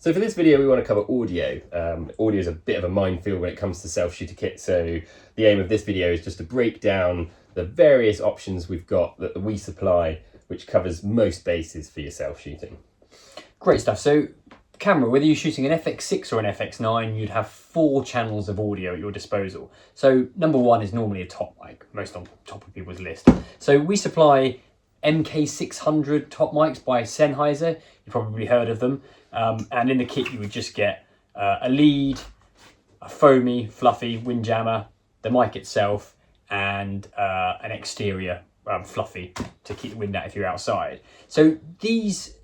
So for this video, we want to cover audio. Audio is a bit of a minefield when it comes to self-shooter kit. So the aim of this video is just to break down the various options we've got that we supply, which covers most bases for your self-shooting. Great stuff. So camera, whether you're shooting an FX6 or an FX9, you'd have 4 channels of audio at your disposal. So number 1 is normally a top mic, most on top of people's list. So we supply MK600 top mics by Sennheiser. You've probably heard of them. And in the kit you would just get a lead, a foamy, fluffy windjammer, the mic itself, and an exterior fluffy to keep the wind out if you're outside. So these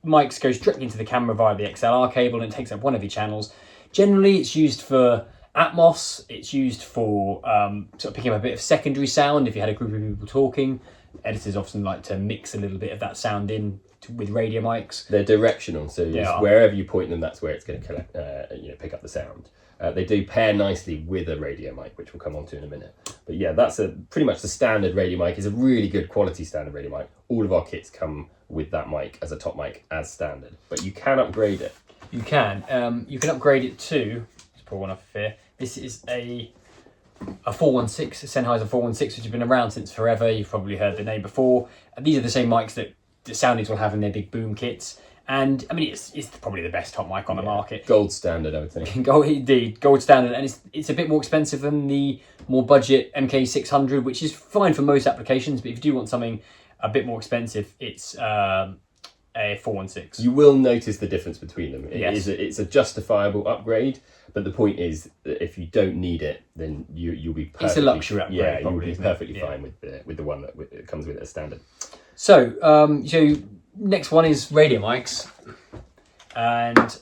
mics goes directly into the camera via the XLR cable and it takes up one of your channels. Generally it's used for Atmos, it's used for sort of picking up a bit of secondary sound if you had a group of people talking. Editors often like to mix a little bit of that sound in with radio mics. They're directional, so wherever you point them, that's where it's going to collect, pick up the sound. They do pair nicely with a radio mic, which we'll come on to in a minute. But yeah, that's pretty much the standard radio mic. It's a really good quality standard radio mic. All of our kits come with that mic as a top mic as standard, but you can upgrade it. You can upgrade it to, let's pull one off here. This is a 416, a Sennheiser 416, which has been around since forever. You've probably heard the name before. These are the same mics that the Soundies will have in their big boom kits. And I mean, it's probably the best top mic on the market. Gold standard, I would think. Gold standard. And it's a bit more expensive than the more budget MK600, which is fine for most applications. But if you do want something a bit more expensive, it's a 416. You will notice the difference between them. Yes. It's a justifiable upgrade, but the point is that if you don't need it, then you'll be perfectly... It's a luxury upgrade, yeah, probably, you'll be perfectly fine with the one that comes with it as standard. So, next one is radio mics, and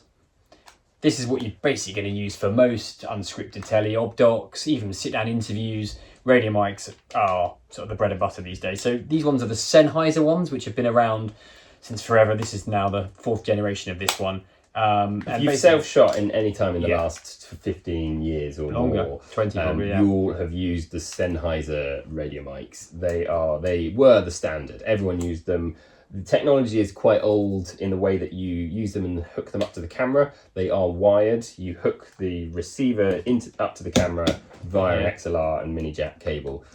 this is what you're basically going to use for most unscripted telly, ob docs, even sit-down interviews. Radio mics are sort of the bread and butter these days. So these ones are the Sennheiser ones, which have been around since forever. This is now the 4th generation of this one. If you've self-shot in any time in the last 15 years or longer, more, 20 probably, you all have used the Sennheiser radio mics. They were the standard. Everyone used them. The technology is quite old in the way that you use them and hook them up to the camera. They are wired. You hook the receiver up to the camera via an XLR and mini jack cable.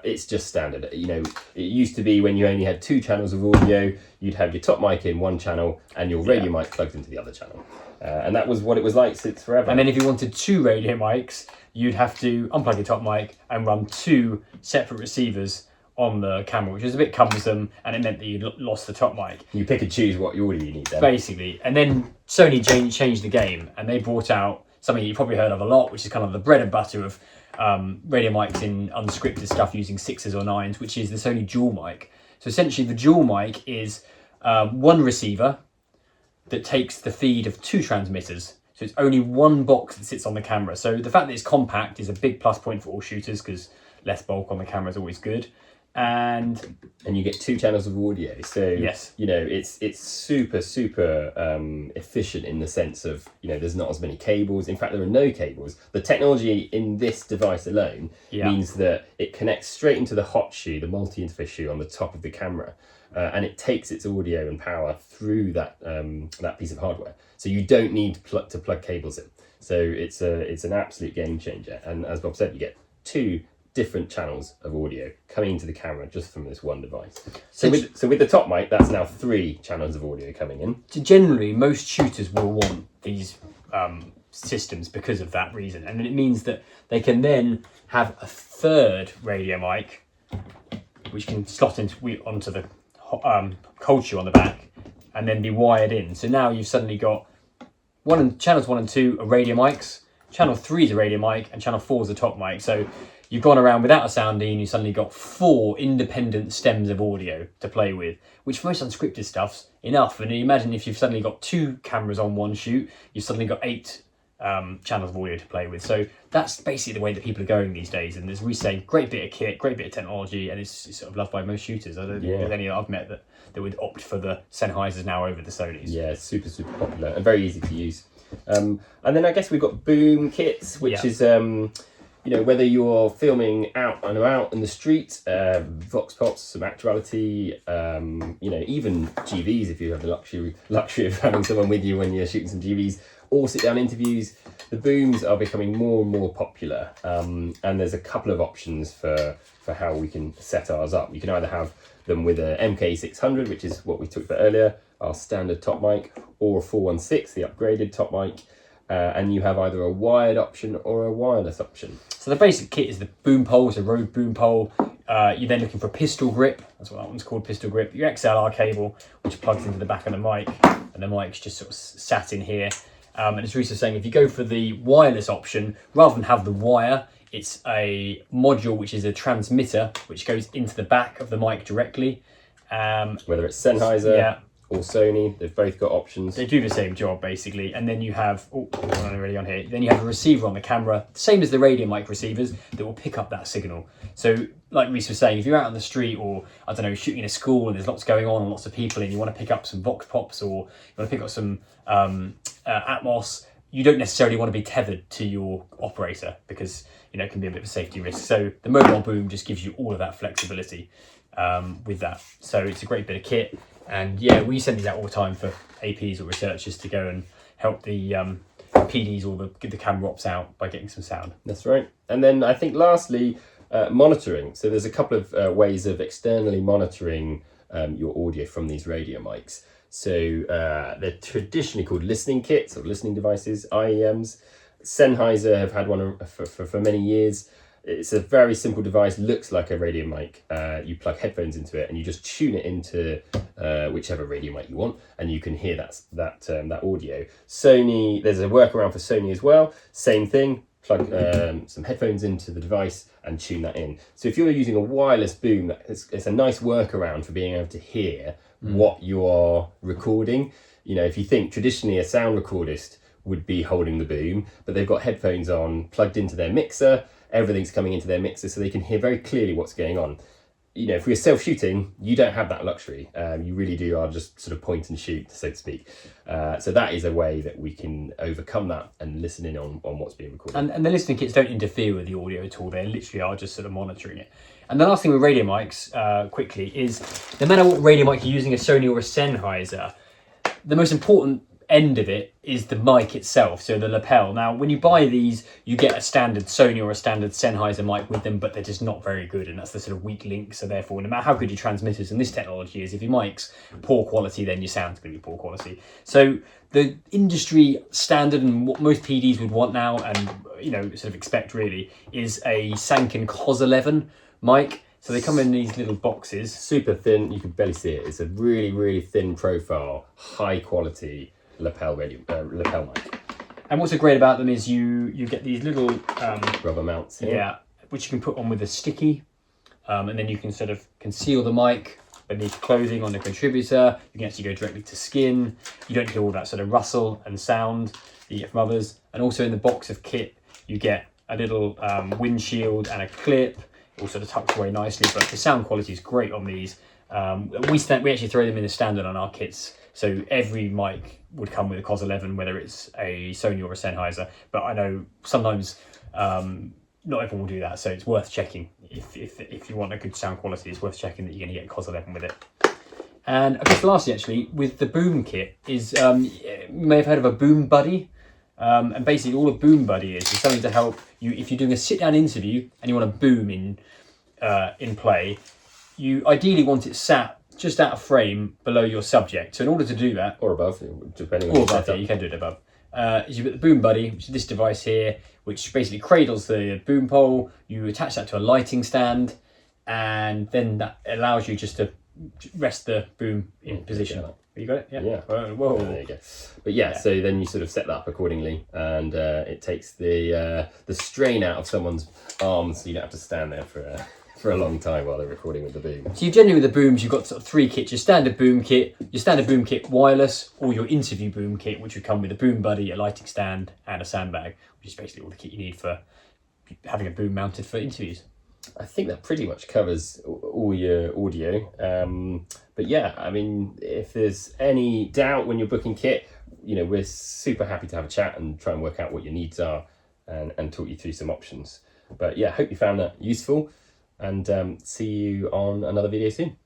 It's just standard. It used to be when you only had 2 channels of audio, you'd have your top mic in one channel and your radio mic plugged into the other channel. And that was what it was like since forever. And then if you wanted 2 radio mics, you'd have to unplug your top mic and run 2 separate receivers on the camera, which was a bit cumbersome, and it meant that you lost the top mic. You pick and choose what audio you need then. Basically. And then Sony changed the game and they brought out something you probably heard of a lot, which is kind of the bread and butter of radio mics in unscripted stuff using 6s or 9s, which is the Sony dual mic. So essentially the dual mic is one receiver that takes the feed of 2 transmitters. So it's only one box that sits on the camera. So the fact that it's compact is a big plus point for all shooters because less bulk on the camera is always good. And you get 2 channels of audio, so yes, it's super efficient in the sense of there's not as many cables. In fact, there are no cables. The technology in this device alone means that it connects straight into the hot shoe, the multi-interface shoe on the top of the camera, and it takes its audio and power through that piece of hardware. So you don't need to plug cables in. So it's an absolute game changer. And as Bob said, you get 2 different channels of audio coming into the camera just from this one device. So with the top mic, that's now 3 channels of audio coming in. So generally, most shooters will want these systems because of that reason, and it means that they can then have a 3rd radio mic, which can slot onto the cold shoe on the back, and then be wired in. So now you've suddenly got channels 1 and 2 are radio mics, channel 3 is a radio mic, and channel 4 is a top mic. So you've gone around without a soundie and you suddenly got 4 independent stems of audio to play with, which for most unscripted stuff's enough. And you imagine if you've suddenly got 2 cameras on one shoot, you've suddenly got 8 channels of audio to play with. So that's basically the way that people are going these days. And as we say, great bit of kit, great bit of technology, and it's sort of loved by most shooters. I don't think there's any that I've met that would opt for the Sennheisers now over the Sonys. Yeah, it's super popular and very easy to use. And then I guess we've got boom kits, which is whether you're filming out and about in the street, vox pops, some actuality, even GVs if you have the luxury of having someone with you when you're shooting some GVs, or sit down interviews, the booms are becoming more and more popular. And there's a couple of options for how we can set ours up. You can either have them with a MK600, which is what we talked about earlier, our standard top mic, or a 416, the upgraded top mic. And you have either a wired option or a wireless option. So the basic kit is the boom pole, it's a Rode boom pole. You're then looking for a pistol grip. That's what that one's called, pistol grip. Your XLR cable, which plugs into the back of the mic, and the mic's just sort of sat in here. And as Reece was saying, if you go for the wireless option, rather than have the wire, it's a module which is a transmitter, which goes into the back of the mic directly. Whether it's Sennheiser or Sony, they've both got options. They do the same job basically, and then you have already on here. Then you have a receiver on the camera, same as the radio mic receivers, that will pick up that signal. So, like Reece was saying, if you're out on the street or I don't know, shooting in a school and there's lots going on and lots of people, and you want to pick up some vox pops or you want to pick up some Atmos, you don't necessarily want to be tethered to your operator because it can be a bit of a safety risk. So the mobile boom just gives you all of that flexibility with that. So it's a great bit of kit. And we send these out all the time for APs or researchers to go and help the PDs or the camera ops out by getting some sound. That's right. And then I think lastly, monitoring. So there's a couple of ways of externally monitoring your audio from these radio mics. So they're traditionally called listening kits or listening devices, IEMs. Sennheiser have had one for many years. It's a very simple device, looks like a radio mic. You plug headphones into it and you just tune it into whichever radio mic you want, and you can hear that audio. Sony, there's a workaround for Sony as well. Same thing, plug some headphones into the device and tune that in. So if you're using a wireless boom, it's a nice workaround for being able to hear what you are recording. If you think traditionally a sound recordist would be holding the boom, but they've got headphones on, plugged into their mixer, everything's coming into their mixer so they can hear very clearly what's going on. If we're self-shooting, you don't have that luxury. You really do are just sort of point and shoot, so to speak. So that is a way that we can overcome that and listen in on what's being recorded. And the listening kits don't interfere with the audio at all. They literally are just sort of monitoring it. And the last thing with radio mics, quickly, is no matter what radio mic you're using, a Sony or a Sennheiser, the most important end of it is the mic itself, so the lapel. Now, when you buy these, you get a standard Sony or a standard Sennheiser mic with them, but they're just not very good, and that's the sort of weak link. So therefore, no matter how good your transmitters and this technology is, if your mic's poor quality, then your sound's going to be poor quality. So the industry standard and what most PDs would want now, and sort of expect really, is a Sanken COS 11 mic. So they come in these little boxes, super thin. You can barely see it. It's a really, really thin profile, high quality lapel mic. And what's so great about them is you get these little rubber mounts here. Which you can put on with a sticky, and then you can sort of conceal the mic beneath clothing on the contributor. You can actually go directly to skin. You don't hear all that sort of rustle and sound that you get from others. And also in the box of kit, you get a little windshield and a clip, all sort of tucked away nicely. But the sound quality is great on these. We actually throw them in the standard on our kits. So every mic would come with a COS 11, whether it's a Sony or a Sennheiser. But I know sometimes not everyone will do that, so it's worth checking. If you want a good sound quality, it's worth checking that you're going to get COS 11 with it. And I guess lastly, actually, with the boom kit is you may have heard of a Boom Buddy. And basically all a Boom Buddy is something to help you if you're doing a sit-down interview and you want a boom in play. You ideally want it sat just out of frame below your subject. So in order to do that, or above, depending on or above, you can do it above. You put the Boom Buddy, which is this device here, which basically cradles the boom pole. You attach that to a lighting stand, and then that allows you just to rest the boom in position. You got it? Yeah. Whoa. There you go. But so then you sort of set that up accordingly, and it takes the strain out of someone's arms, so you don't have to stand there for a long time while they're recording with the boom. So you generally with the booms, you've got sort of three kits: your standard boom kit wireless, or your interview boom kit, which would come with a Boom Buddy, a lighting stand, and a sandbag, which is basically all the kit you need for having a boom mounted for interviews. I think that pretty much covers all your audio. But I mean, if there's any doubt when you're booking kit, we're super happy to have a chat and try and work out what your needs are and talk you through some options. But yeah, hope you found that useful, and see you on another video soon.